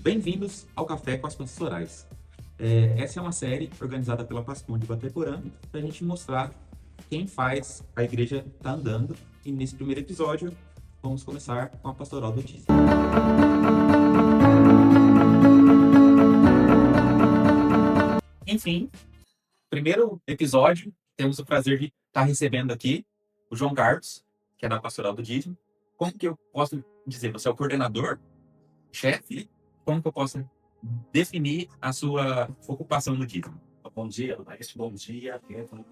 Bem-vindos ao Café com as Pastorais. Essa é uma série organizada pela Pascom de Bateporã para a gente mostrar quem faz a igreja tá andando. E nesse primeiro episódio, vamos começar com a Pastoral do Dízimo. Enfim, primeiro episódio, temos o prazer de estar recebendo aqui o João Carlos, que é da Pastoral do Dízimo. Como que eu posso dizer? Você é o coordenador, chefe? Como que eu posso definir a sua ocupação no dízimo? Bom dia, Luiz. Bom dia, Pedro.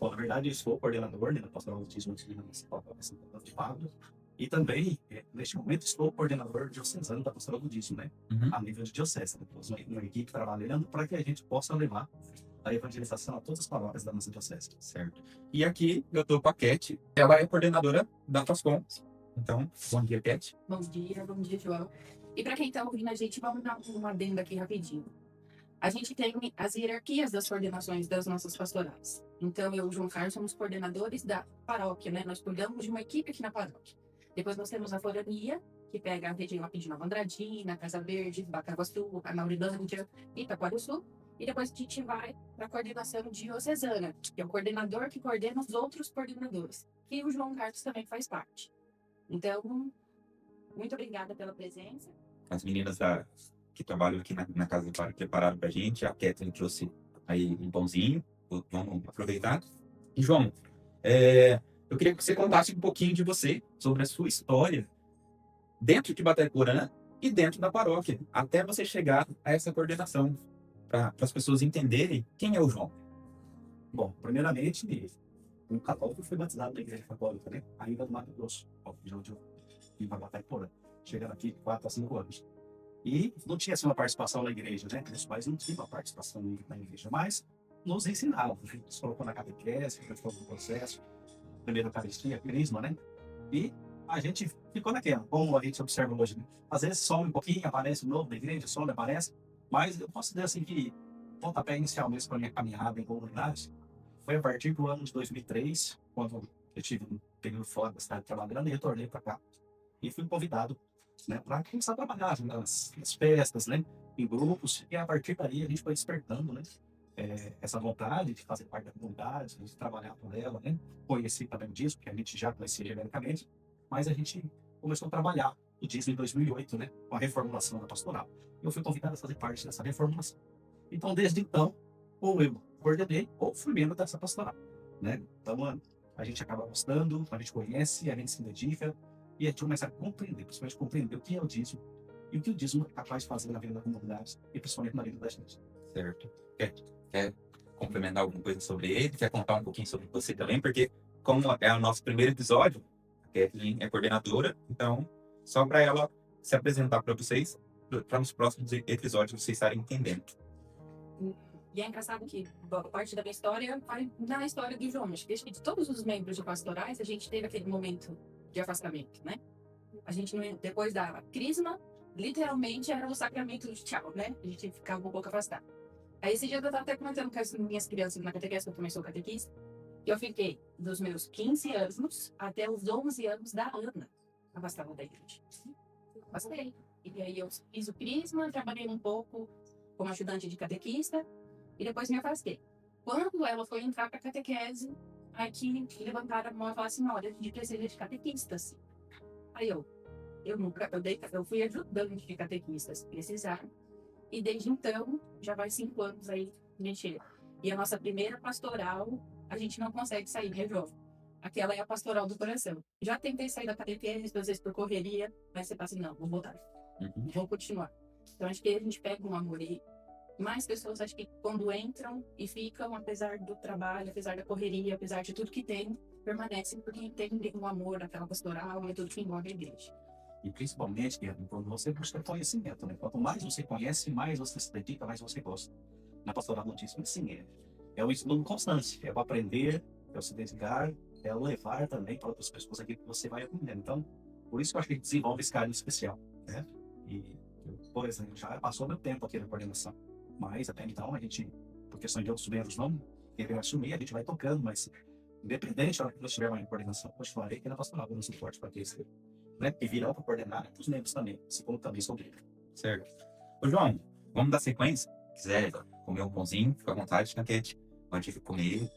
Bom, na verdade, eu sou coordenador da Pastoral do Dízimo de Pablo. E também, neste momento, estou coordenador diocesano da Pastoral do Dízimo, né? A nível de diocese. Temos uma equipe trabalhando para que a gente possa levar a evangelização a todas as paróquias da nossa diocese. Certo. E aqui eu estou com a Cat, ela é coordenadora da Pascom. Então, bom dia, Cat. Bom dia, João. E para quem está ouvindo a gente, vamos dar uma adenda aqui rapidinho. A gente tem as hierarquias das coordenações das nossas pastorais. Então, eu e o João Carlos somos coordenadores da paróquia, né? Nós cuidamos de uma equipe aqui na paróquia. Depois nós temos a forania, que pega a região aqui de Nova Andradina, Casa Verde, Bacaguaçu, Anaurilândia e Itaquaruçu. E depois a gente vai para a coordenação diocesana, que é o coordenador que coordena os outros coordenadores. E o João Carlos também faz parte. Então, muito obrigada pela presença. As meninas que trabalham aqui na casa do Pai prepararam para a gente. A Kathleen trouxe aí um pãozinho. Vamos aproveitar. E, João, eu queria que você contasse um pouquinho de você, sobre a sua história dentro de Bateporã e dentro da paróquia, até você chegar a essa coordenação, para as pessoas entenderem quem é o João. Bom, primeiramente, um católico foi batizado na igreja católica, né? Ainda no Mato Grosso, onde eu vim para Bateporã, chegando aqui 4 a 5 anos. E não tinha assim, uma participação na igreja, né? Meus pais não tinham uma participação na igreja, mas nos ensinavam. A gente nos colocou na catequese, foi um processo, primeiro Eucaristia, Crisma, né? E a gente ficou naquela, como a gente observa hoje, né? Às vezes some um pouquinho, aparece um novo na igreja, some, aparece, mas eu posso dizer assim que o pontapé inicial mesmo para minha caminhada em comunidade foi a partir do ano de 2003, quando eu tive um período fora da cidade trabalhando e retornei para cá. E fui convidado, né, para começar a trabalhar nas festas, né, em grupos, e a partir daí a gente foi despertando, né, essa vontade de fazer parte da comunidade, de trabalhar com ela, né, conheci também o dízimo, que a gente já conhecia genericamente, mas a gente começou a trabalhar o dízimo em 2008, né, com a reformulação da pastoral. Eu fui convidado a fazer parte dessa reformulação. Então, desde então, ou eu coordenei, ou fui membro dessa pastoral, né. Então, a gente acaba gostando, a gente conhece, a gente se dedica, e a gente começa a compreender, principalmente compreender o que é o dízimo e o que o dízimo é capaz de fazer na vida da comunidade e principalmente na vida da gente. Certo. Quer complementar alguma coisa sobre ele? Quer contar um pouquinho sobre você também? Porque, como é o nosso primeiro episódio, a Kathleen é coordenadora, então, só para ela se apresentar para vocês, para nos próximos episódios vocês estarem entendendo. E é engraçado que parte da minha história vai na história do João. Acho que de todos os membros de pastorais, a gente teve aquele momento de afastamento, né? A gente, depois da crisma, literalmente era o sacramento de tchau, né? A gente ficava um pouco afastado. Aí esse dia eu estava até comentando com as minhas crianças na catequese, que eu também sou catequista, que eu fiquei dos meus 15 anos até os 11 anos da Ana afastada da igreja. Afastei. E aí eu fiz o crisma, trabalhei um pouco como ajudante de catequista e depois me afastei. Quando ela foi entrar para a catequese, aqui levantaram a mão e falaram assim: olha, a gente precisa de catequistas. Aí eu fui ajudante de catequistas, precisaram. E desde então, já vai 5 anos aí mexer. E a nossa primeira pastoral, a gente não consegue sair, né, jovem? Aquela é a pastoral do coração. Já tentei sair da catequese, às vezes por correria, mas você fala assim: não, vou voltar, vou continuar. Então acho que a gente pega um amor aí. Mais pessoas, acho que quando entram e ficam, apesar do trabalho, apesar da correria, apesar de tudo que tem, permanecem porque entendem o amor daquela pastoral e tudo que envolve a igreja. E principalmente, Guilherme, quando você busca conhecimento, né? Quanto mais você conhece, mais você se dedica, mais você gosta. Na pastoral do dízimo, sim, é o estudo constante, é o aprender, é o se dedicar, é o levar também para outras pessoas aquilo que você vai aprendendo. Então, por isso que eu acho que a gente desenvolve esse carinho especial, né? E, por exemplo, já passou meu tempo aqui na coordenação. Mas até então a gente, por questão de outros membros não querer assumir, a gente vai tocando, mas independente da hora que nós tivermos uma coordenação, continuarei aqui na pastoral, dando suporte para que isso, né? E virão para coordenar os membros também, assim como também sou membro. Certo. Ô, João, vamos dar sequência? Se quiser comer um pãozinho, fica à vontade, Naquete. Pode comer.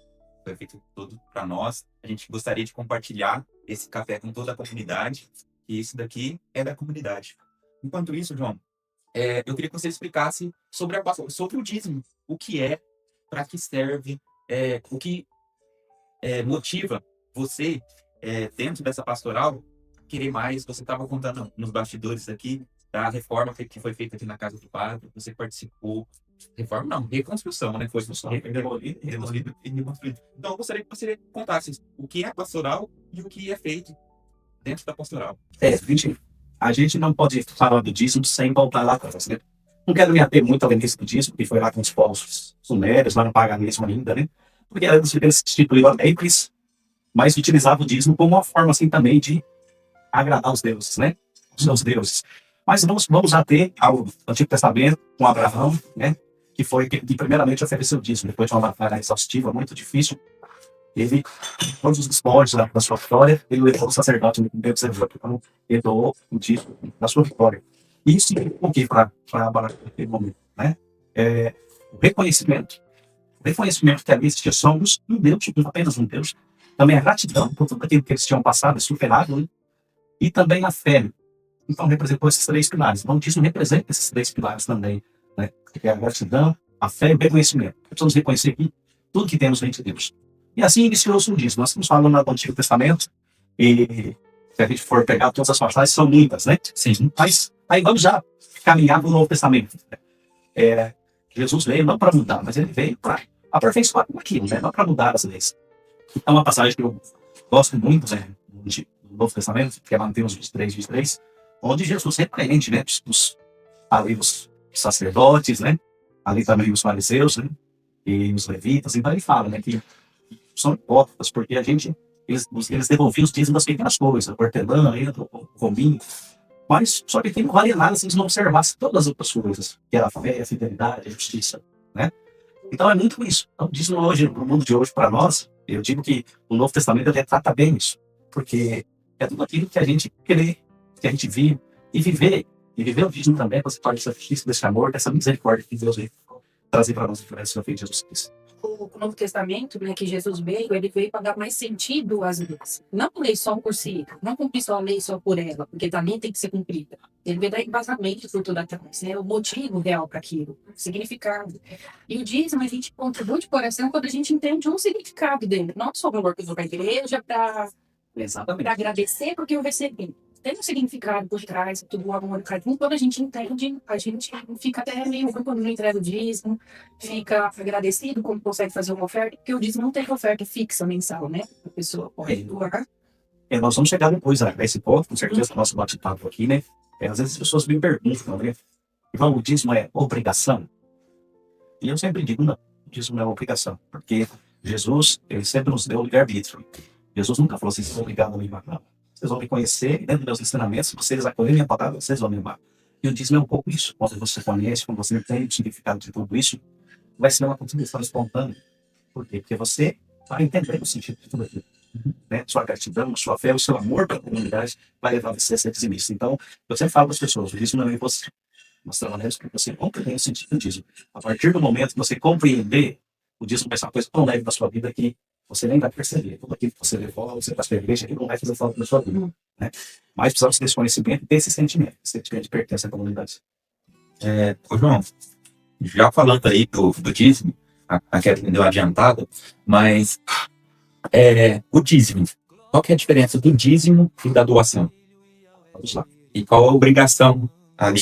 Foi feito tudo para nós. A gente gostaria de compartilhar esse café com toda a comunidade. E isso daqui é da comunidade. Enquanto isso, João, eu queria que você explicasse sobre o dízimo. O que é, para que serve, o que motiva você, dentro dessa pastoral, querer mais. Você estava contando nos bastidores aqui da reforma que foi feita aqui na casa do padre, você participou. Reforma não, reconstrução, né? Foi demolido e reconstruído. Então, eu gostaria que você contasse o que é pastoral e o que é feito dentro da pastoral. A gente não pode falar do dízimo sem voltar lá atrás, né? Não quero me ater muito ao início do dízimo, que foi lá com os povos sumérios, lá no paganismo ainda, né? Porque eles instituíram leis, mas utilizavam o dízimo como uma forma, assim, também de agradar os deuses, né? Os seus deuses. Mas vamos ater ao Antigo Testamento, com Abraão, né? Que foi que primeiramente ofereceu o dízimo, depois de uma batalha exaustiva, muito difícil. Ele, todos os despojos da sua vitória, ele levou o sacerdote no Deus então ele doou o dízimo da sua vitória. E isso o que para abalar naquele momento, né? O reconhecimento que ali existia somos um Deus, apenas um Deus. Também a gratidão por tudo aquilo que eles tinham passado, superado, né? E também a fé. Então representou esses três pilares. Então o dízimo representa esses três pilares também, né? Que é a gratidão, a fé e o reconhecimento. Precisamos reconhecer que tudo que temos vem de Deus. E assim iniciou-se o dízimo. Nós estamos falando do Antigo Testamento, e se a gente for pegar todas as passagens, são muitas, né? Sim. Mas aí vamos já caminhar para o Novo Testamento. Jesus veio não para mudar, mas ele veio para aperfeiçoar aquilo, né? Não para mudar as leis. É uma passagem que eu gosto muito, né? Do Novo Testamento, que é Mateus 23, onde Jesus repreende, né? Ali os sacerdotes, né? Ali também os fariseus, né? E os levitas. Então ele fala, né? Que são hipócritas, porque eles devolviam os dízimos das pequenas coisas, o hortelã, o cominho, mas só que não valia nada se eles não observassem todas as outras coisas, que era a fé, a fidelidade, a justiça, né? Então é muito isso. Então o dízimo hoje, no mundo de hoje, para nós, eu digo que o Novo Testamento ele retrata bem isso, porque é tudo aquilo que a gente crê, que a gente vive, e viver o dízimo também, você pode sacrifício desse amor, dessa misericórdia que Deus veio trazer para nós através do seu filho Jesus Cristo. O Novo Testamento, né, que Jesus veio, ele veio para dar mais sentido às leis. Não lei só por si, não cumprir só a lei só por ela, porque também tem que ser cumprida. Ele veio dar embasamento por tudo atrás, né, o motivo real para aquilo, o significado. E o dízimo a gente contribui de coração quando a gente entende um significado dele. Não só o valor que eu vou para a igreja, para agradecer porque eu recebi. Tem um significado por trás, tudo o amor, carinho. Quando a gente entende, a gente fica até meio ruim quando não entrega o dízimo, fica agradecido quando consegue fazer uma oferta, porque o dízimo não tem oferta fixa mensal, né? A pessoa pode doar. Nós vamos chegar depois a esse ponto, com certeza, no nosso bate-papo aqui, né? Às vezes as pessoas me perguntam, né? Então, o dízimo é obrigação? E eu sempre digo, não, o dízimo não é obrigação, porque Jesus, ele sempre nos deu o livre-arbítrio. Jesus nunca falou assim, vocês são obrigados a me amar, não. Vocês vão me conhecer, dentro dos meus ensinamentos, se vocês acolherem minha palavra, vocês vão me amar. E o dízimo é um pouco isso. Quando você conhece, quando você entende o significado de tudo isso, vai ser uma contribuição espontânea. Por quê? Porque você vai entender o sentido de tudo aquilo. Né? Sua gratidão, sua fé, o seu amor pela comunidade vai levar você a ser dizimista. Então, eu sempre falo para as pessoas, o dízimo não é você. Nós trabalhamos para que você compreenda o sentido do dízimo. A partir do momento que você compreender, o dízimo vai ser uma coisa tão leve na sua vida que você nem vai perceber. Tudo aquilo que você levou, você traz para a igreja, aquilo não vai fazer falta na sua vida. Né? Mas precisamos desse conhecimento, desse sentimento de pertença à comunidade. Ô João, já falando aí do dízimo, a Kathleen deu uma adiantada, mas o dízimo, qual que é a diferença do dízimo e da doação? Vamos lá. E qual a obrigação ali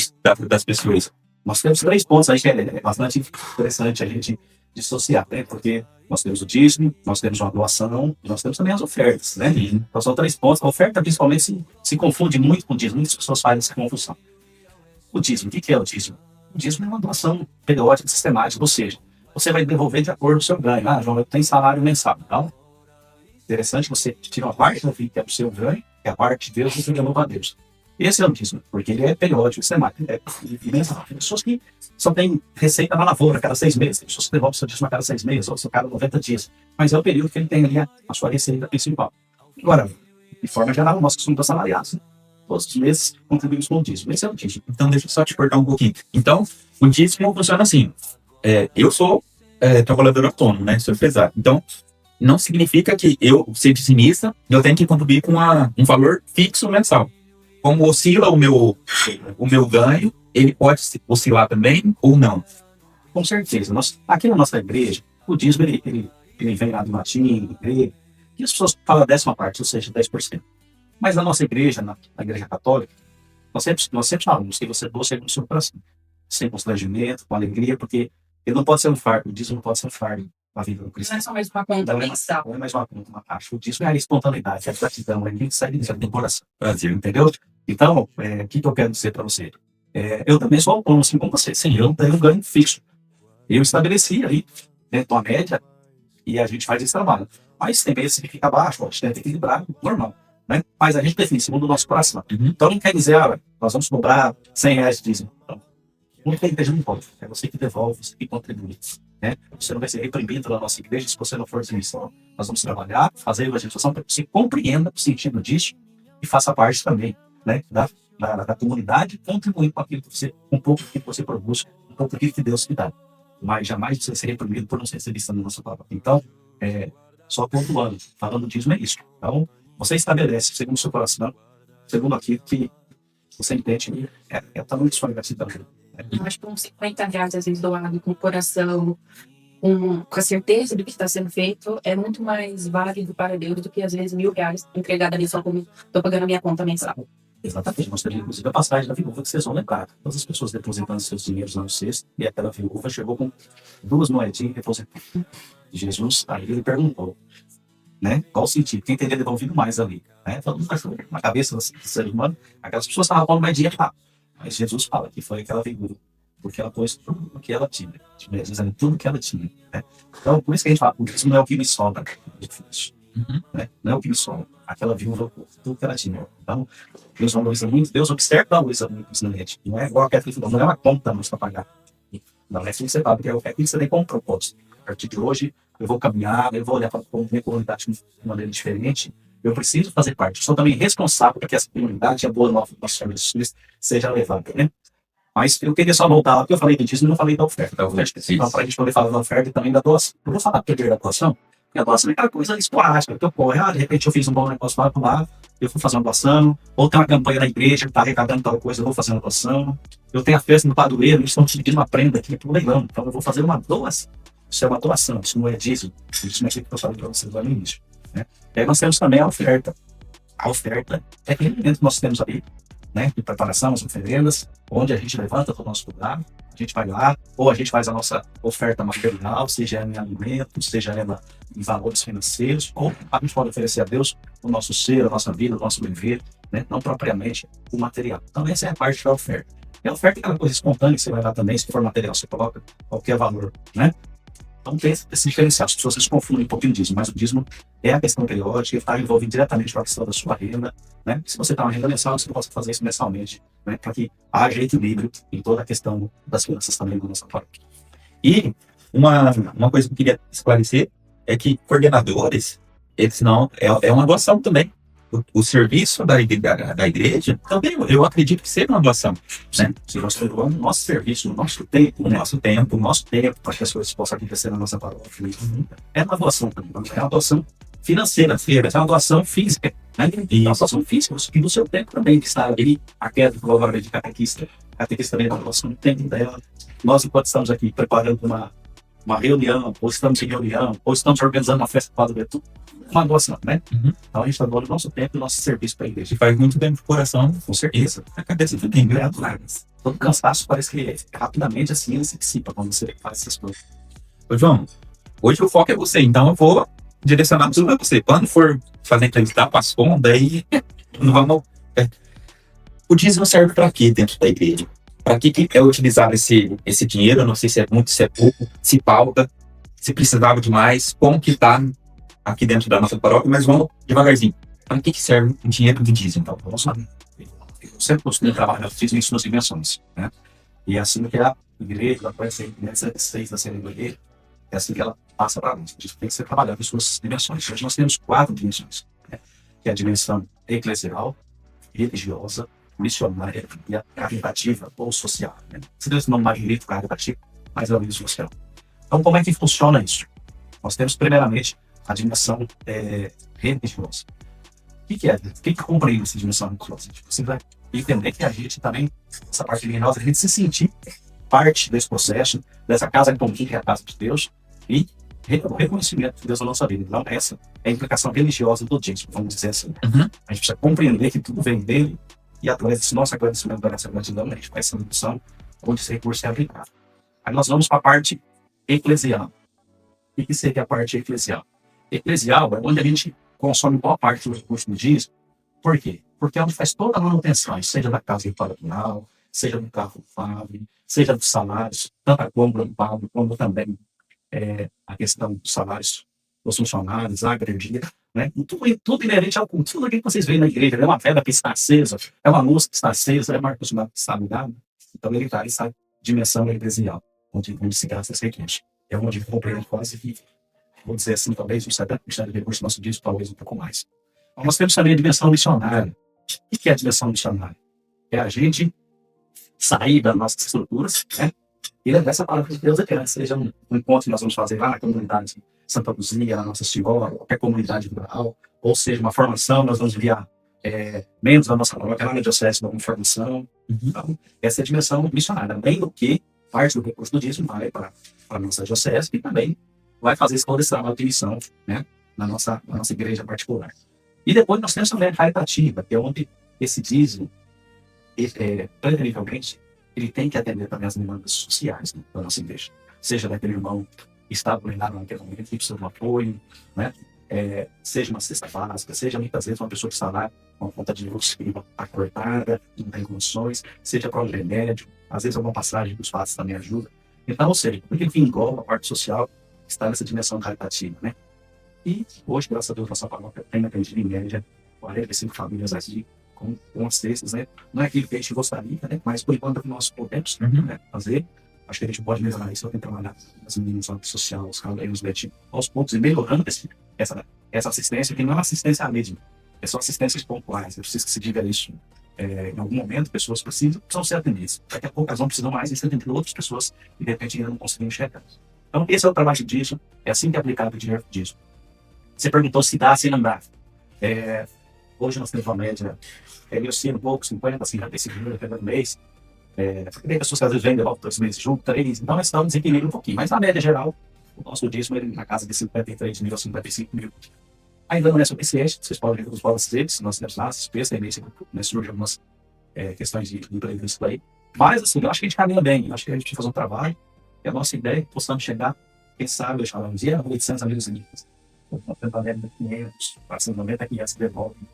das pessoas? Nós temos 3 pontos aí que é bastante interessante a gente dissociar, né? Porque nós temos o dízimo, nós temos uma doação, e nós temos também as ofertas, né? Então são 3 pontos. A oferta principalmente se confunde muito com o dízimo. Muitas pessoas fazem essa confusão. O dízimo, o que é o dízimo? O dízimo é uma doação periódica, sistemática, ou seja, você vai devolver de acordo com o seu ganho. Ah, João, eu tenho salário mensal. Então, interessante, você tira uma parte da vida que é o seu ganho, que é a parte de Deus, e você devolve a Deus. Esse é o dízimo, porque ele é periódico, sistemático. Tem pessoas que só têm receita na lavoura a cada 6 meses, tem pessoas que devolvem o seu dízimo a cada 6 meses, ou a cada 90 dias. Mas é o período que ele tem ali a sua receita principal. Agora, de forma geral, nós que somos assalariados, né? todos os meses contribuímos com o dízimo. Esse é o dízimo. Então, deixa eu só te cortar um pouquinho. Então, o dízimo funciona assim. Eu sou trabalhador autônomo, né? Sou empresário. Então, não significa que eu, ser dizimista, eu tenho que contribuir com um valor fixo mensal. Como oscila o meu ganho, ele pode oscilar também ou não? Com certeza. Aqui na nossa igreja, o dízimo ele vem lá do latim, grego, e as pessoas falam a 10ª parte, ou seja, 10%. Mas na nossa igreja, na igreja católica, nós sempre falamos que você doa segundo o seu coração, sem constrangimento, com alegria, porque ele não pode ser um fardo, o dízimo não pode ser um fardo na vida do cristão. Não é só mais uma conta mensal. Não é mais uma conta, uma taxa. O dízimo é a espontaneidade, é a gratidão, é aquilo que sai do coração. Brasil. Entendeu? Então, o que eu quero dizer para você? Eu também sou autônomo, assim como você. Sim, eu não tenho um ganho fixo. Eu estabeleci aí, dentro da média, e a gente faz esse trabalho. Mas tem vezes que fica abaixo, a gente tem que equilibrar, normal. Né? Mas a gente define segundo o nosso coração. Então não quer dizer, nós vamos cobrar R$100 de dízimo. Não tem igreja não pode. É você que devolve, você que contribui. Né? Você não vai ser reprimido na nossa igreja se você não for dizimista. Nós vamos trabalhar, fazer a evangelização para que você compreenda o sentido disso e faça parte também, né, da comunidade, contribuindo com aquilo que você, um pouco que você produz, um pouco daquilo que Deus te dá. Mas jamais você ser reprimido por não ser dizimista na nossa palavra. Então, só pontuando, falando disso é isso. Então, você estabelece, segundo o seu coração, segundo aquilo que você entende, é o tamanho de sua gratidão. Eu acho que uns R$50, às vezes, doado com o coração, com a certeza do que está sendo feito, é muito mais válido para Deus do que, às vezes, R$1.000 entregado ali só como estou pagando a minha conta mensal. Exatamente. Nós temos, inclusive, a passagem da viúva que vocês vão lembrar. Todas as pessoas depositando seus dinheiros lá no cesto, e aquela viúva chegou com 2 moedinhas depositando. Jesus, aí ele perguntou, né? Qual o sentido? Quem teria devolvido mais ali? Né? Todo mundo achou na cabeça do ser humano, aquelas pessoas estavam com moedinha lá. Mas Jesus fala que foi aquela viúva, porque ela pôs tudo o que ela tinha. Dizendo tudo que ela tinha. Né? Então, por isso que a gente fala, o dízimo não é o que me sobra. Né? Não é o que me sobra. Aquela viúva, tudo que ela tinha. Então, Deus valoriza muito, Deus valoriza muito isso na gente. Não é igual a Kathleen falou, não é uma conta mais para pagar. Não é assim que você fala, porque é aquilo que você tem como propósito. A partir de hoje, eu vou caminhar, eu vou olhar para a minha comunidade de maneira diferente. Eu preciso fazer parte. Eu sou também responsável para que essa comunidade, a boa nova do nosso Senhor Jesus, seja levada. Né? Mas eu queria só voltar lá, porque eu falei do dízimo e não falei da oferta. Então, para a gente poder falar da oferta e também da doação. Eu vou falar primeiro da doação, porque a doação é aquela coisa esporádica que ocorre. De repente eu fiz um bom negócio lá, eu fui fazer uma doação. Ou tem uma campanha na igreja que está arrecadando tal coisa, eu vou fazer uma doação. Eu tenho a festa no padroeiro, eles estão pedindo uma prenda aqui para o leilão. Então eu vou fazer uma doação. Isso é uma doação, isso não é dízimo. Isso não é aquilo que eu falei para vocês lá no início. Né? E aí nós temos também a oferta. A oferta é aquele momento que nós temos ali, né, de preparação, as oferendas, onde a gente levanta todo o nosso programa, a gente vai lá, ou a gente faz a nossa oferta material, seja ela em alimentos, seja ela em valores financeiros, ou a gente pode oferecer a Deus o nosso ser, a nossa vida, o nosso viver, né, não propriamente o material. Então essa é a parte da oferta. E a oferta é aquela coisa espontânea que você vai lá também, se for material, você coloca qualquer valor, né? Então tem esse diferencial. As pessoas se confundem um pouquinho disso, mas o dízimo é a questão periódica, que está envolvido diretamente com a questão da sua renda. Né? Se você está uma renda mensal, você pode fazer isso mensalmente, né? Para que haja equilíbrio em toda a questão das finanças também da nossa paróquia. E uma coisa que eu queria esclarecer é que coordenadores, eles não, é uma doação também. O serviço da igreja também, eu acredito que seja uma doação. Né? Se nós doamos o nosso serviço, o nosso tempo, para que as coisas possam acontecer na nossa paróquia, é uma doação também. É uma doação financeira, é uma doação física. Né? E é uma doação física, e do seu tempo também, que está ali, a queda provavelmente de catequista. A catequista também é uma doação do tempo dela. Nós, enquanto estamos aqui preparando uma reunião, ou estamos em reunião, ou estamos organizando uma festa para o tudo uma doação, né? Então a gente está doando o nosso tempo e o nosso serviço para a igreja. E faz muito bem pro coração, com certeza. A cabeça também, né? Todo cansaço parece que rapidamente assim ele se dissipa quando você faz essas coisas. Ô João, hoje o foco é você, então eu vou direcionar tudo para você. Quando for fazer entrevista com as contas, aí não vamos. O dízimo serve para quê dentro da igreja? Para que é utilizado esse dinheiro? Eu não sei se é muito, se é pouco, se pauta, se precisava de mais, como que está aqui dentro da nossa paróquia, mas vamos devagarzinho. Para que serve o dinheiro do dízimo? Então, vamos lá. Eu sempre costumo trabalhar o dízimo em suas dimensões, né? E é assim que a igreja, vai ser a 6 da segunda igreja, é assim que ela passa para nós. A gente tem que ser trabalhado em suas dimensões. Hoje nós temos 4 dimensões, né? Que é a dimensão eclesial, religiosa, missionária e a caritativa ou social. Né? Se Deus não mais direito caritativo, mas é o mesmo social. Então, como é que funciona isso? Nós temos, primeiramente, a dimensão religiosa. O que é? O que compreende essa dimensão religiosa? Você vai entender que a gente também, essa parte religiosa, a gente se sentir parte desse processo, dessa casa de que é a casa de Deus, e o reconhecimento de Deus na nossa vida. Então, essa é a implicação religiosa do dízimo, vamos dizer assim. A gente precisa compreender que tudo vem dele, e através desse nosso agradecimento, da nossa gratidão, a gente faz essa noção onde esse recurso é aplicado. Aí nós vamos para a parte eclesial. O que seria a parte eclesial? Eclesial é onde a gente consome boa parte do recurso do dízimo. Por quê? Porque é onde faz toda a manutenção, seja da casa paroquial, seja do carro fável, seja dos salários, tanto a compra do Pablo, como também a questão dos salários dos funcionários, a energia, né? E tudo inerente ao culto. Tudo aquilo que vocês veem na igreja, é uma vela que está acesa, é uma luz que está acesa, é uma ar-condicionado que está ligado. Então ele está nessa dimensão eclesial, onde se gasta esse recurso. É onde compreende quase que, vou dizer assim, talvez uns 70% do recurso nosso dízimo, talvez um pouco mais. Então, nós temos também a dimensão missionária. O que é a dimensão missionária? É a gente sair das nossas estruturas, né? E levar essa palavra de Deus adiante, seja um encontro que nós vamos fazer lá na comunidade Santa Luzia, na nossa Senhora, qualquer comunidade rural, ou seja, uma formação, nós vamos enviar membros da nossa paróquia lá na diocese para uma formação. Então, essa é a dimensão missionária, além do que parte do recurso do dízimo vai para a nossa diocese e também vai fazer esclarecer a missão, né, na nossa igreja particular. E depois nós temos também a caritativa, que é onde esse dízimo, preferivelmente, ele tem que atender também as demandas sociais, né, da nossa igreja. Seja daquele irmão que está vulnerável naquele momento, que precisa de um apoio, né? Seja uma cesta básica, seja muitas vezes uma pessoa que está lá com a conta de luz que está cortada, não tem condições, seja para o remédio, às vezes alguma passagem dos fatos também ajuda. Então, ou seja, porque ele engloba a parte social que está nessa dimensão caritativa, né? E hoje, graças a Deus, nossa paróquia tem atendido em média 45 famílias aqui com as cestas, né? Não é aquilo que a gente gostaria, né? Mas por enquanto nós podemos fazer. Acho que a gente pode melhorar isso, tem que trabalhar as meninas social, os calos, aos poucos, e melhorando essa assistência, que não é uma assistência mesma, é só assistências pontuais. Eu preciso que se diga isso. Em algum momento, pessoas precisam ser atendidas. Daqui a pouco elas não precisam mais, e estão atendendo outras pessoas e de repente ainda não conseguem enxergar. Então, esse é o trabalho disso, é assim que é aplicado o dinheiro disso. Você perguntou se dá, se não dá. Hoje nós temos uma média, eu assino um pouco, 50, 55 mil no mês. Tem pessoas que às vezes vendem 2 meses junto, 3, então nós estamos desequilibrando um pouquinho. Mas na média geral, o nosso dízimo é na casa de 53 mil a 55 mil. Ainda não é suficiente, vocês podem ver os balancetes, nós temos lá, despesas, também surgem algumas questões de imprevisto aí. Mas assim, eu acho que a gente caminha bem, eu acho que a gente precisa fazer um trabalho, e a nossa ideia é que possamos chegar, quem sabe, eu chamo de 800 amigos e amigas. Nós temos a média de 500, 490 500 que devolvem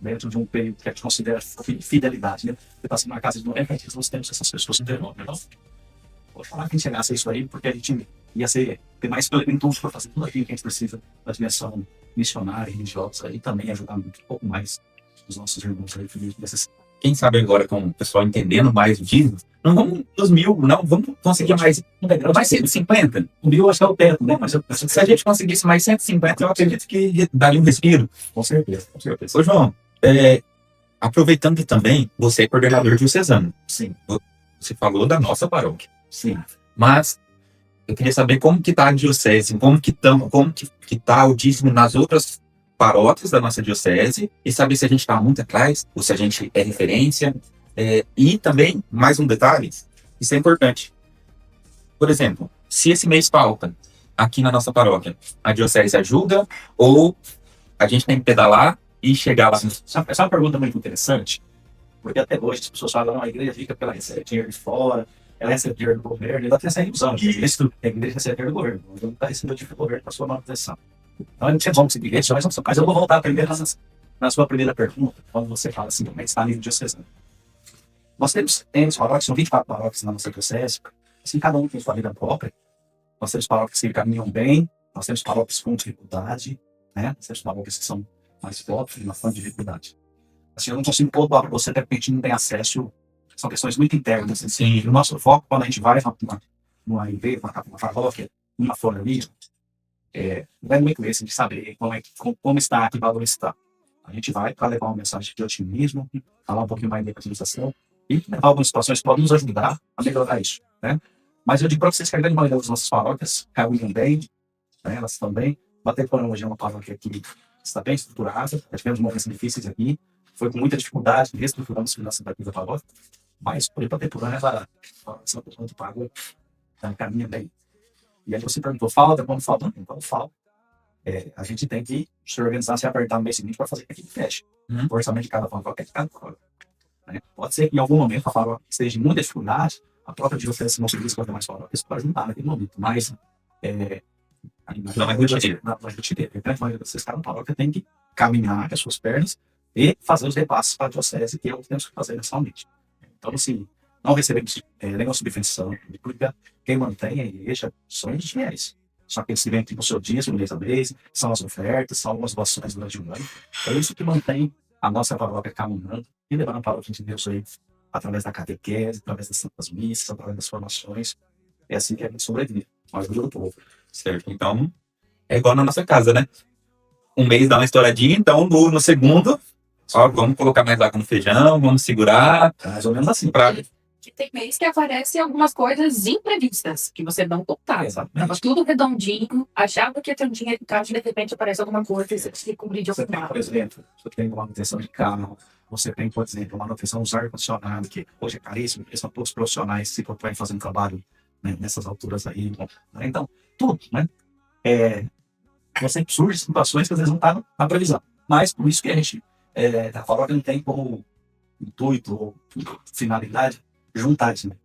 dentro de um período que a gente considera fidelidade, né? Você está assim, numa casa de 90 dias, nós temos essas pessoas que devolvem. Então, vou falar que a gente chegasse a isso aí, porque a gente ia ter mais plenitude para fazer tudo aquilo que a gente precisa da dimensão missionária e religiosa e também ajudar um pouco mais os nossos irmãos aí, filhos desses. Quem sabe agora com o pessoal entendendo mais o dízimo, não vamos dos 1.000, não, vamos conseguir mais 150. O 1.000 acho que é o teto, né? Mas se a gente conseguisse mais 150, eu acredito que daria um respiro. Com certeza, com certeza. Ô, João, aproveitando que também você é coordenador diocesano. Sim. Você falou da nossa paróquia. Sim. Mas eu queria saber como que está a diocese, como que tá o dízimo nas outras paróquias da nossa diocese e saber se a gente está muito atrás ou se a gente é referência. E também, mais um detalhe, isso é importante. Por exemplo, se esse mês falta aqui na nossa paróquia, a diocese ajuda ou a gente tem que pedalar e chegar lá? Essa é uma pergunta muito interessante, porque até hoje as pessoas falam, não, a igreja fica pela receber dinheiro de fora, ela recebe dinheiro do governo, ela tem essa ilusão. A igreja recebe dinheiro do governo, então está recebendo dinheiro do governo para sua manutenção. Então, não sei como seguir isso, mas eu vou voltar primeiro na sua primeira pergunta, quando você fala assim, como é que está a nível diocesano. Nós temos paróquias, são 24 paróquias na nossa diocese, assim, cada um tem sua vida própria. Nós temos paróquias que caminham bem, nós temos paróquias com dificuldade, né? Nós temos paróquias que são mais pobres, uma fonte de dificuldade. Assim, eu não consigo pôr para você, de repente não tem acesso, são questões muito internas. Assim. O nosso foco, quando a gente vai numa igreja, uma paróquia, numa formalia, não é muito esse de saber como está, que valor está. A gente vai para levar uma mensagem de otimismo, falar um pouquinho mais de evangelização e levar algumas situações que podem nos ajudar a melhorar isso, né? Mas eu digo para vocês que a grande maioria das nossas paróquias caminham bem, né? Elas estão bem. Bateporã hoje é uma paróquia que está bem estruturada, já tivemos momentos difíceis aqui, foi com muita dificuldade, reestruturamos a finanças da paróquia, mas por Bateporã, ela São Paulo de Pago, caminha bem. E aí você perguntou, falta? Quando falta? Quando falta. A gente tem que se organizar, se apertar no mês seguinte para fazer aquilo que feche. O orçamento de cada paróquia é de cada paróquia, né? Pode ser que em algum momento a paróquia esteja em muita dificuldade, a própria diocese não se diz com as demais paróquias para ajudar naquele momento, mas Não é rotineiro. não é rotineiro. A grande maioria vocês, cada paróquia tem que caminhar com as suas pernas e fazer os repasses para a diocese, que é o que temos que fazer mensalmente. Então, assim, não recebemos nenhuma subvenção pública. Quem mantém a igreja são os fiéis. São aqueles que vêm no seu dízimo, mês a mês, são as ofertas, são algumas doações durante o ano. É isso que mantém a nossa paróquia caminhando e levando a paróquia de Deus aí através da catequese, através das santas missas, através das formações. É assim que a gente sobrevive. Nós ajuda o povo. Certo. Então, é igual na nossa casa, né? Um mês dá uma estouradinha, então no segundo, ó, vamos colocar mais água no feijão, vamos segurar. Mais ou menos assim. Que tem mês que aparecem algumas coisas imprevistas que você não contava. Exatamente. Tava tudo redondinho, achava que ia ter um dinheiro em caixa, de repente aparece alguma coisa e você precisa cobrir de Você algum tem, por exemplo, você tem uma manutenção de carro, você tem, por exemplo, uma manutenção dos ar-condicionado, que hoje é caríssimo, porque são todos profissionais se propõem fazendo trabalho, né, nessas alturas aí. Né? Então, tudo, né? Você surge situações que às vezes não estão na previsão. Mas por isso que a gente, a paróquia não tem como intuito ou finalidade juntar isso, né?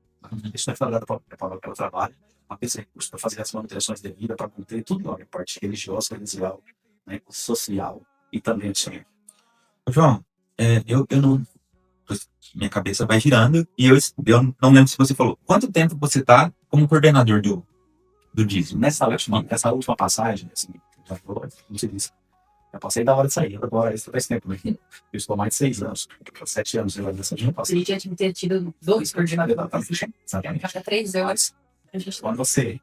Isso não é fora da paróquia, ela trabalha, uma tem recursos para fazer as manutenções devidas, para manter tudo em parte religiosa, eclesial, né, social e também o senhor. João, eu não. Minha cabeça vai girando e eu não lembro se você falou. Quanto tempo você está como coordenador do dízimo? Nessa última passagem, assim, já falou, não sei disso. Eu passei da hora de sair, agora isso faz tempo, né? Eu estou há mais de 6 anos, 7 anos nessa última passagem. Ele já tinha que ter tido 2 coordenadores. Exatamente. Acho que 3 anos. A gente Quando você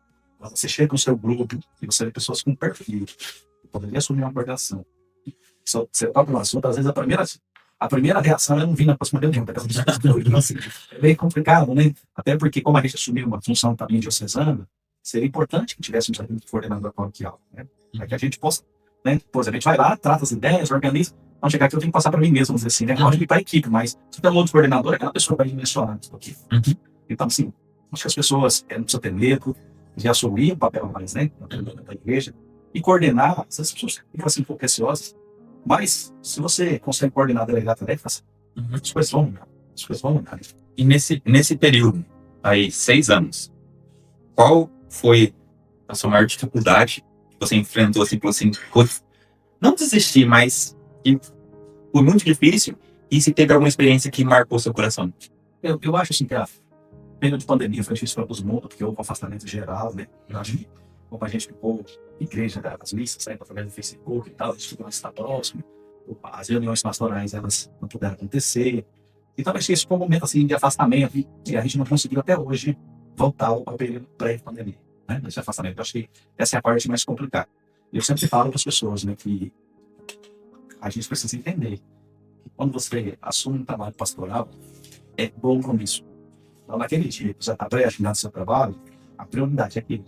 chega no seu grupo e você vê pessoas com perfil que poderiam assumir uma coordenação, você toca no assunto, às vezes a primeira reação é não vir na próxima reunião, assim, é meio complicado, né? Até porque, como a gente assumiu uma função também diocesana, seria importante que tivéssemos um coordenador paroquial, né? Para que a gente possa, né? Por exemplo, a gente vai lá, trata as ideias, organiza. Não chegar aqui, eu tenho que passar para mim mesmo, vamos dizer assim, né? Pode ir para a equipe, mas se tem um outro coordenador, aquela pessoa vai dimensionar isso aqui. Então, assim, acho que as pessoas não precisam ter medo de assumir um papel mais, né? Da igreja e coordenar. Essas pessoas ficam assim um pouco receosas, mas se você consegue coordenar, delegar tarefas, as coisas vão mudar. As coisas vão mudar. E nesse período, aí, 6 anos, qual foi a sua maior dificuldade que você enfrentou, assim, falou assim, não desistir, mas que foi muito difícil, e se teve alguma experiência que marcou seu coração? Eu acho assim que a período de pandemia foi difícil para todo mundo, porque houve um afastamento geral, né? Eu acho que como a gente ficou igreja, as missas, né, através do Facebook e tal, a gente ficou mais estar próximo, as reuniões pastorais, elas não puderam acontecer. Então, acho que esse foi um momento assim, de afastamento, e a gente não conseguiu até hoje voltar ao período pré-pandemia, né? Esse afastamento. Eu acho que essa é a parte mais complicada. Eu sempre falo para as pessoas, né, que a gente precisa entender que quando você assume um trabalho pastoral, é bom compromisso. Então, naquele dia que você está pré-agendado do seu trabalho, a prioridade é aquilo.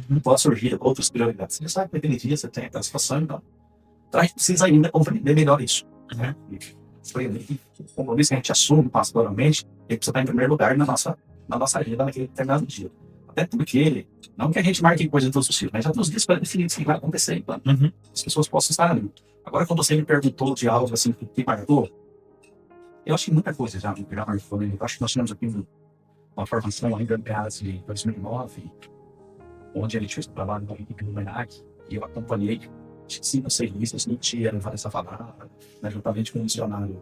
Não pode surgir outras prioridades. Você sabe que naquele dia você tem aquela situação, então a gente precisa ainda compreender melhor isso. Né? O compromisso que a gente assume pastoralmente, ele precisa estar em primeiro lugar na nossa agenda naquele determinado dia. Até porque, não que a gente marque coisa em todos os dias, mas já tem os dias definidos que vai acontecer, então as pessoas possam estar ali. Agora, quando você me perguntou de algo assim que marcou, eu acho que muita coisa já marcou. Eu acho que nós tivemos aqui uma formação ainda de 2009, onde a gente fez um trabalho na equipe do MENAC, e eu acompanhei, acho que 5 ou 6 listas, não tinha levar essa palavra, né, juntamente com o missionário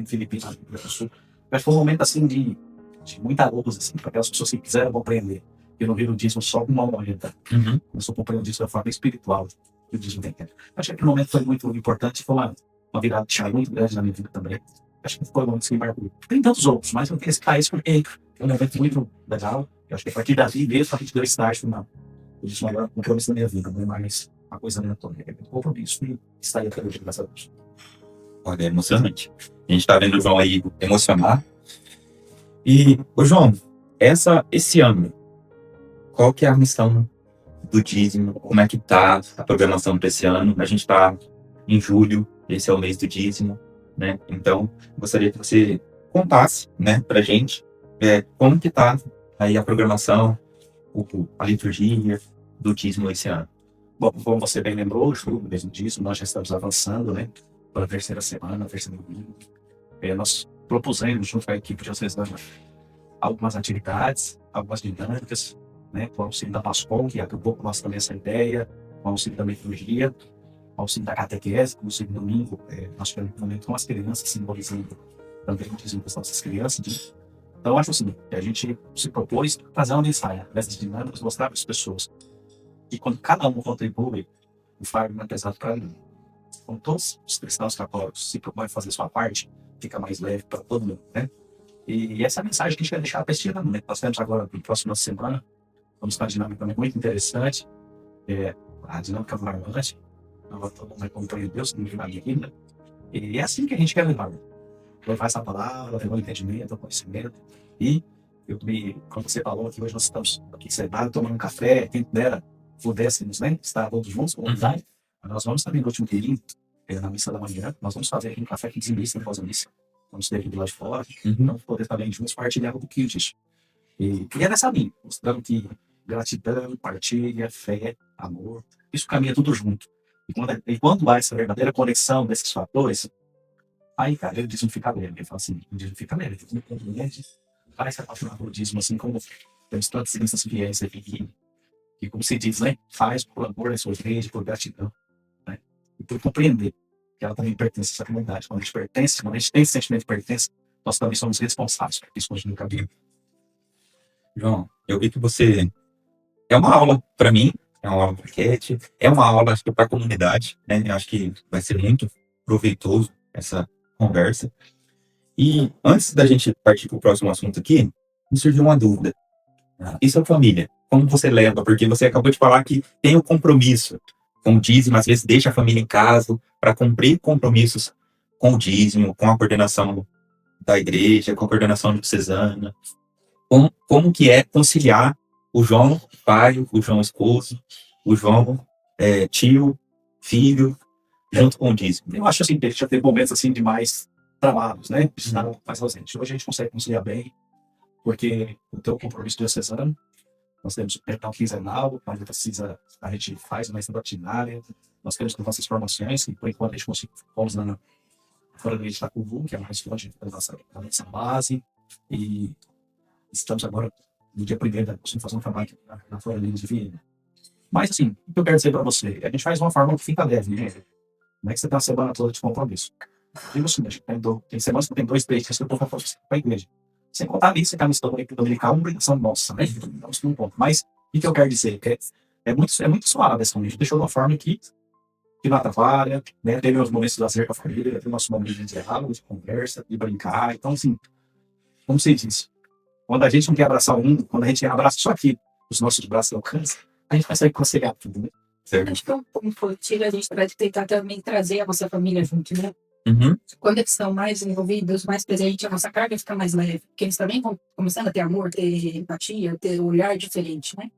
Filipino do Sul. Mas foi um momento assim de muita luz, assim, para aquelas pessoas que quiseram compreender. Eu não vi o dízimo só como uma moeda. Começou a compreender o dízimo da forma espiritual que o dízimo tem. Acho que aquele momento foi muito importante, foi uma virada de chave muito grande na minha vida também. Acho que foi um momento que me marcou. Tem tantos outros, mas eu queria citar isso porque é um evento muito legal. Eu acho que a partir dali mesmo a gente deu start no dízimo agora, um compromisso da minha vida, não é mais uma coisa aleatória. É um compromisso e está aí até hoje, graças a Deus. Olha, é emocionante. A gente tá vendo o João aí emocionar. E, ô João, esse ano, qual que é a missão do dízimo? Como é que tá a programação para esse ano? A gente tá em julho, esse é o mês do dízimo, né? Então, gostaria que você contasse, né, pra gente, como que tá aí a programação, a liturgia do dízimo esse ano. Bom, como você bem lembrou, julho mesmo disso, nós já estamos avançando, né, para a terceira semana, terceiro domingo. Nós propusemos, junto com a equipe diocesana, algumas atividades, algumas dinâmicas, né, com o auxílio da PASCOM, que acabou com nós também essa ideia, com o auxílio da liturgia, com o auxílio da catequese, com o auxílio do domingo, nós tivemos um momento com as crianças, simbolizando também o dízimo das nossas crianças. Né? Então, acho assim, que a gente se propôs fazer uma mensagem dessas dinâmicas, mostrar para as pessoas que quando cada um contribui, o fardo não é pesado para mim. Quando todos os cristãos católicos se propõem a fazer sua parte, fica mais leve para todo mundo, né? E essa é a mensagem que a gente quer deixar para este ano, né? Nós temos agora, na próxima semana, vamos ter uma dinâmica também muito interessante, a dinâmica do marmante. Nós todo mundo compreender Deus, no final da vida. E é assim que a gente quer levar. Levar essa palavra, levar o entendimento, o conhecimento. E quando você falou que hoje nós estamos aqui sentados, tomando um café, quem dera, pudéssemos, né? Estar todos juntos, com vontade. Nós vamos também no último período, na missa da manhã, nós vamos fazer aqui um café que dizimista após a missa. Vamos ter aqui do lado de fora, vamos poder também juntos partilhar um pouquinho disso. E é nessa linha, mostrando que gratidão, partilha, fé, amor, isso caminha tudo junto. E quando há essa verdadeira conexão desses fatores, aí, cara, ele dízimo fica leve. Ele fala assim, o dízimo fica leve, ele compreende, vai se apaixonar pelo dízimo, assim como temos tantas crianças fiéis aqui que, como se diz, né, faz por amor à sua igreja, por gratidão, né, e por compreender que ela também pertence a essa comunidade. Quando a gente pertence, quando a gente tem esse sentimento de pertença, nós também somos responsáveis por que isso continue caminhando. João, eu vi que você é uma aula para mim, é uma aula para Cat, é uma aula, acho que para a comunidade, né? Eu acho que vai ser muito proveitoso essa conversa. E antes da gente partir para o próximo assunto aqui, me surgiu uma dúvida. E sua família? Como você leva? Porque você acabou de falar que tem o compromisso com o dízimo, às vezes deixa a família em casa para cumprir compromissos com o dízimo, com a coordenação da igreja, com a coordenação diocesana. Como que é conciliar o João pai, o João esposo, o João tio, filho, junto com o dízimo? Eu acho assim, que a gente já teve momentos assim de mais travados, né? Precisaram mais ausentes. Hoje a gente consegue conciliar bem, porque o teu compromisso diocesano, nós temos o perdão quinzenal, a gente faz uma extraordinária, nós temos as nossas formações, e por enquanto a gente fomos fora da igreja de Itacuvu, que é mais longe da nossa base, e estamos agora no dia 1º da fazendo um trabalho na Flora de Viena. Mas assim, o que eu quero dizer para você, a gente faz de uma forma que fica leve, né? Não é que você tem uma semana toda de compromisso. Digo assim, tem semanas que tem 2, 3 dias que eu estou para a igreja. Sem contar ali, você está me estudando aí para dominical, uma obrigação nossa, né? Estamos num ponto. Mas o que eu quero dizer? É muito suave essa família. Deixou de uma forma que não atrapalha, né? Teve os momentos de lazer com a família, teve nossos momentos de diálogo, de conversa, de brincar. Então, assim, como você disse, quando a gente não quer abraçar o mundo, quando a gente abraça só aqui, os nossos braços alcançam, a gente vai sair conciliar tudo, né? Certo. Acho que é um ponto que a gente vai tentar também trazer a nossa família junto, né? Uhum. Quando eles estão mais envolvidos, mais presentes, a nossa carga fica mais leve. Porque eles também vão começando a ter amor, ter empatia, ter um olhar diferente, né?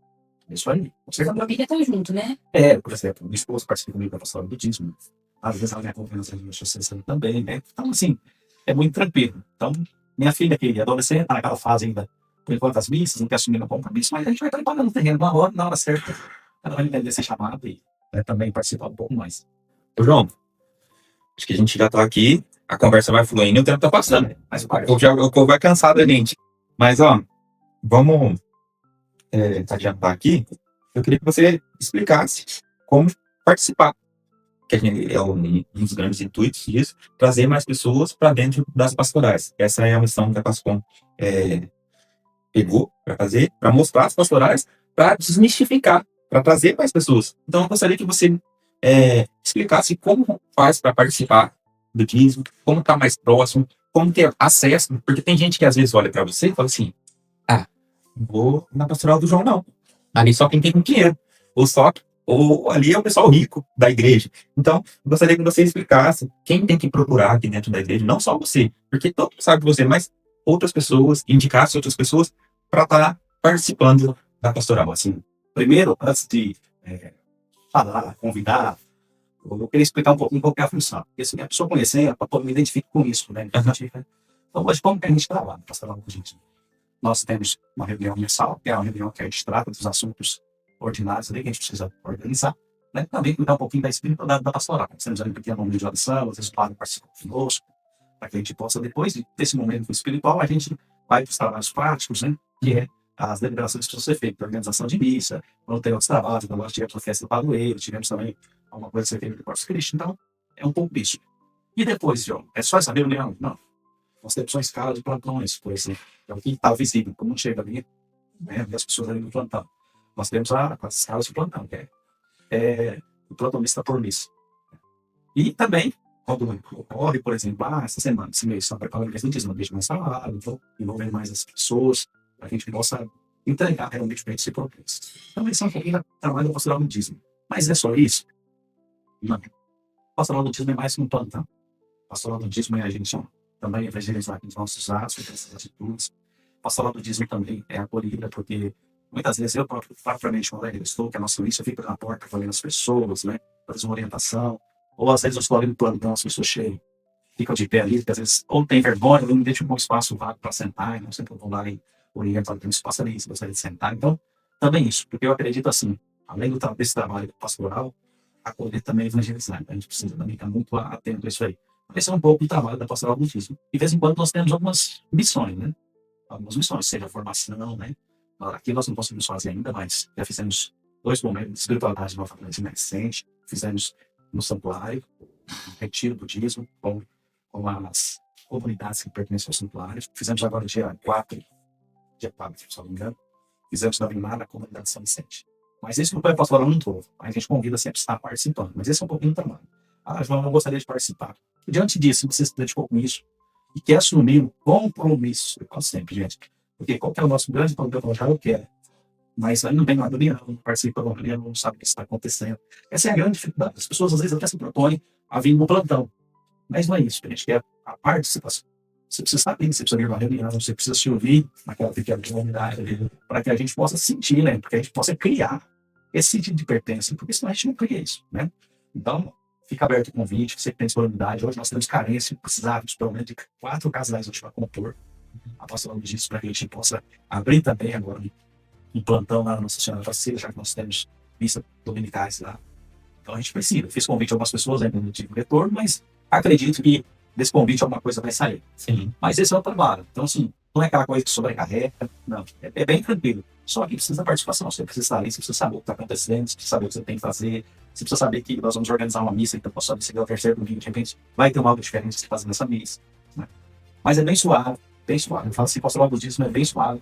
Isso aí. A família tá junto, né? Por exemplo, minha esposa participa comigo da pastoral do dízimo. Às vezes ela me acompanha nas reuniões sociais também, né? Então, assim, é muito tranquilo. Então, minha filha que é adolescente, tá naquela fase ainda, por enquanto, as missas, não quer assumir no compromisso, mas a gente vai preparando o terreno na hora certa. Ela vai entender esse chamado e também participar um pouco mais. Ô, João, acho que a gente já tá aqui, a conversa vai fluindo e o tempo tá passando. Mas O povo vai cansar da gente. Mas, ó, vamos adiantar aqui. Eu queria que você explicasse como participar. Que a gente, um dos grandes intuitos disso, trazer mais pessoas para dentro das pastorais. Essa é a missão que a PASCOM pegou para fazer, para mostrar as pastorais, para desmistificar, para trazer mais pessoas. Então, eu gostaria que você explicasse como faz para participar do dízimo, como estar mais próximo, como ter acesso, porque tem gente que às vezes olha para você e fala assim, não vou na pastoral do João não, ali só quem tem dinheiro, ou só ou ali é o pessoal rico da igreja. Então, eu gostaria que você explicasse quem tem que procurar aqui dentro da igreja, não só você, porque todo mundo sabe você, mas outras pessoas, indicasse outras pessoas para estar participando da pastoral. Assim, primeiro, antes de falar, convidar, eu queria explicar um pouquinho qual que é a função. Porque assim, a pessoa conhecer, eu me identifico com isso, né? Então, hoje, como que a gente trabalha na pastoral do gente? Nós temos uma reunião mensal, que é uma reunião que a gente trata dos assuntos ordinários ali, que a gente precisa organizar, né? Também cuidar um pouquinho da espiritualidade da pastoral. Temos ali um pequeno momento de oração, às vezes o padre participa conosco, para que a gente possa, depois desse momento espiritual, a gente vai para os trabalhos práticos, né? Que é as deliberações que precisam ser feitas, a organização de missa, não tem outros trabalhos, então nós tivemos a festa do padroeiro, tivemos também alguma coisa que ser feita do Corpus Christi, então é um pouco disso. E depois, João, é só essa reunião? Não. Nós temos uma escala de plantões, por exemplo, é o que está visível, como não chega ali, né? As pessoas ali no plantão. Nós temos as escalas de plantão, que é o plantonista por missa. E também, quando ocorre, por exemplo, essa semana, esse mês, estão preparando questão de deixa mais salário, então, envolvendo mais as pessoas, para que a gente possa entregar realmente para esse propósito. Então, esse é um pouquinho do trabalho do pastoral do dízimo. Mas é só isso? Não. O pastoral do dízimo é mais que um plantão. O pastoral do dízimo é a gente também evangelizar com os nossos atos, com essas atitudes. O pastoral do dízimo também é acolhida, porque muitas vezes eu próprio, propriamente, quando eu estou, que a nossa polícia fica na porta falando as pessoas, né, fazendo uma orientação, ou às vezes eu estou ali no plantão, as pessoas cheias, ficam de pé ali, porque às vezes ou tem vergonha, ou não deixa um espaço vago para sentar, e não sempre vão lá e orientar, tem um espaço ali, se gostaria de sentar. Então, também isso, porque eu acredito assim, além desse trabalho pastoral, acolher também é evangelizar. Então, a gente precisa também estar muito atento a isso aí. Esse é um pouco do trabalho da pastoral do dízimo. De vez em quando nós temos algumas missões, né? Algumas missões, seja a formação, né? Aqui nós não conseguimos fazer ainda, mas já fizemos 2 momentos de espiritualidade de uma família recente, fizemos no santuário, um retiro do dízimo, com as comunidades que pertencem ao santuário. Fizemos agora dia 4, se não me engano. Fizemos também lá na comunidade de São Vicente. Mas esse grupo é pastoral não todo. A gente convida sempre a estar participando. Mas esse é um pouquinho do trabalho. João, eu gostaria de participar. E diante disso, se você se dedicou com isso e quer assumir um compromisso, eu falo sempre, gente, porque qual que é o nosso grande problema? Eu quero. Mas aí não vem uma reunião, não participa de uma reunião, não sabe o que está acontecendo. Essa é a grande dificuldade. As pessoas, às vezes, até se propõem a vir no plantão. Mas não é isso, a gente quer a participação. Você precisa saber, você precisa vir numa reunião, você precisa se ouvir naquela pequena comunidade, para que a gente possa sentir, né? Porque a gente possa criar esse sentido de pertença, porque senão a gente não cria isso, né? Então, fica aberto o convite, você que tem disponibilidade. Hoje nós temos carência, precisávamos pelo menos de 4 casais hoje para compor a pastoral disso, para que a gente possa abrir também agora um plantão lá na Nossa Senhora da Ceia, já que nós temos missa dominicais lá. Então a gente precisa. Fiz convite a algumas pessoas, ainda não tive retorno, mas acredito que desse convite alguma coisa vai sair. Sim. Mas esse é o trabalho. Então, assim, não é aquela coisa que sobrecarrega, não. É bem tranquilo. Só que precisa da participação. Você precisa estar ali, você precisa saber o que está acontecendo, você precisa saber o que você tem que fazer, você precisa saber que nós vamos organizar uma missa, então posso saber se é o terceiro domingo, de repente vai ter uma algo diferente de se fazer nessa missa. Né? Mas é bem suave, bem suave. Eu falo assim, pastoral do dízimo é bem suave.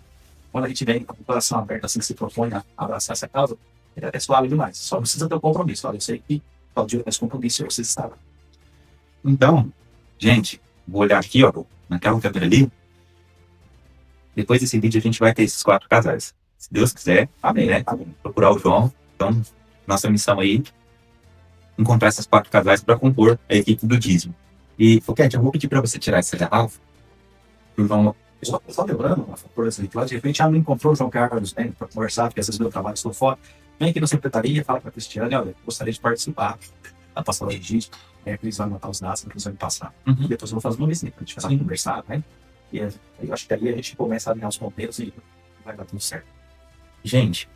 Quando a gente vem com o coração aberto, assim, que se propõe a abraçar essa causa, é suave demais. Só precisa ter o compromisso. Olha, eu sei que o dia desse compromisso você está lá. Então, gente, vou olhar aqui, ó, naquela câmera ali. Depois desse vídeo a gente vai ter esses 4 casais. Se Deus quiser, amém, né? Procurar o João. Então, nossa missão aí, encontrar esses 4 casais para compor a equipe do dízimo. E, Foquete, eu vou pedir para você tirar esse garrafa. O João... Só lembrando, por exemplo, lá de repente não encontrou o João Carlos, né, para conversar, porque às vezes meu trabalho estou fora. Vem aqui na secretaria, fala para a Cristiane, olha, gostaria de participar da pastoral de dízimo. Eles vão anotar os dados, eles vão me passar. E depois eu vou fazer uma visita, a gente vai conversar, né? E eu acho que aí a gente começa a alinhar os ponteiros e vai dar tudo certo. Gente,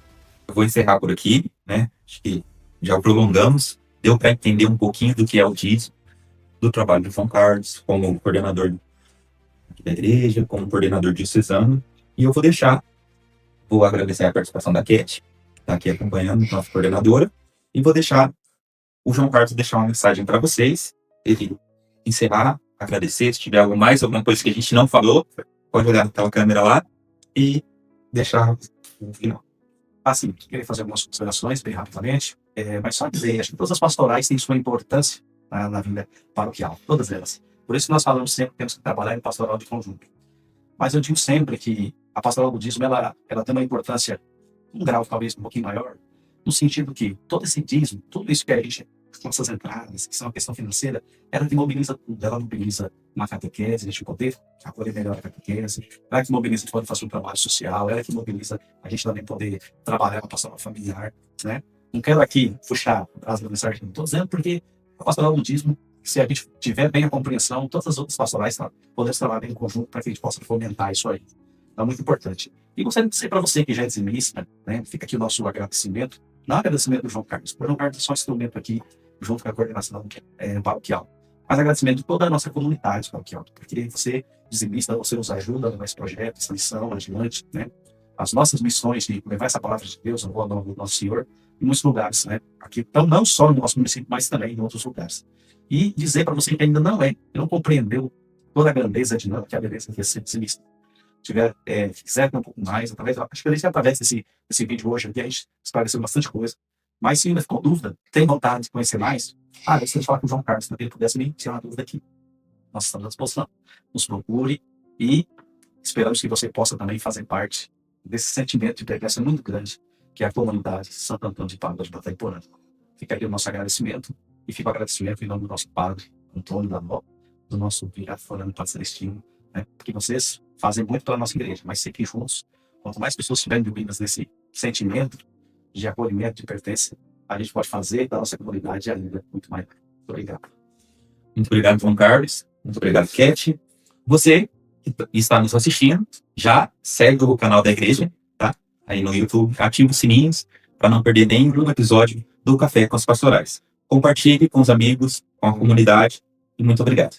eu vou encerrar por aqui, né? Acho que já prolongamos. Deu para entender um pouquinho do que é o dízimo, do trabalho do João Carlos, como coordenador da igreja, como coordenador diocesano. E eu vou agradecer a participação da Cat, que está aqui acompanhando, nossa coordenadora, e vou deixar o João Carlos deixar uma mensagem para vocês, ele encerrar, agradecer, se tiver mais alguma coisa que a gente não falou, pode olhar naquela câmera lá e deixar no final. Assim, queria fazer algumas considerações bem rapidamente, mas só dizer, acho que todas as pastorais têm sua importância na vida paroquial, todas elas. Por isso que nós falamos sempre que temos que trabalhar em pastoral de conjunto. Mas eu digo sempre que a pastoral do dízimo, ela tem uma importância, um grau talvez um pouquinho maior, no sentido que todo esse dízimo, tudo isso que a gente, com essas entradas, que são uma questão financeira, ela que mobiliza tudo, ela mobiliza uma catequese, a gente poder acolher melhor a catequese, ela que mobiliza a gente poder fazer um trabalho social, ela que mobiliza a gente também poder trabalhar a pastoral familiar, né? Não quero aqui puxar as mensagens, não estou dizendo porque a pastoral do dízimo, se a gente tiver bem a compreensão, todas as outras pastorais podemos trabalhar em conjunto para que a gente possa fomentar isso aí. Então, é muito importante. E gostaria de dizer para você que já é dizimista, né? Fica aqui o nosso agradecimento, não agradecimento do João Carlos, porque o João Carlos é só um instrumento aqui, junto com a coordenação paroquial, mas agradecimento de toda a nossa comunidade paroquial, porque você, dizimista, você nos ajuda nesse projeto, essa missão adiante, né? As nossas missões de levar essa palavra de Deus, ao nome do nosso Senhor, em muitos lugares, né? Aqui, então, não só no nosso município, mas também em outros lugares. E dizer para você que ainda não compreendeu toda a grandeza de dinâmica, a beleza que é ser dizimista. Quiser ter um pouco mais, acho que através desse vídeo hoje aqui, a gente esclareceu bastante coisa. Mas se ainda ficou dúvida, tem vontade de conhecer mais, eu gostaria de falar com o João Carlos, se ele pudesse me tirar uma dúvida aqui. Nós estamos à disposição. Nos procure e esperamos que você possa também fazer parte desse sentimento de pertença muito grande, que é a comunidade Santo Antônio de Pádua de Batayporã. Fica aqui o nosso agradecimento, e fica o agradecimento em nome do nosso padre Antônio da Nó, do nosso vigário forano Padre Celestino, né? Porque vocês fazem muito pela nossa igreja, mas sempre juntos, quanto mais pessoas estiverem envolvidas nesse sentimento de acolhimento, de pertença, a gente pode fazer da nossa comunidade ainda muito maior. Muito obrigado. Muito obrigado, João Carlos. Muito obrigado, Cat. Você que está nos assistindo, já segue o canal da igreja, tá? Aí no YouTube, ativa os sininhos para não perder nenhum episódio do Café com as Pastorais. Compartilhe com os amigos, com a comunidade, e muito obrigado.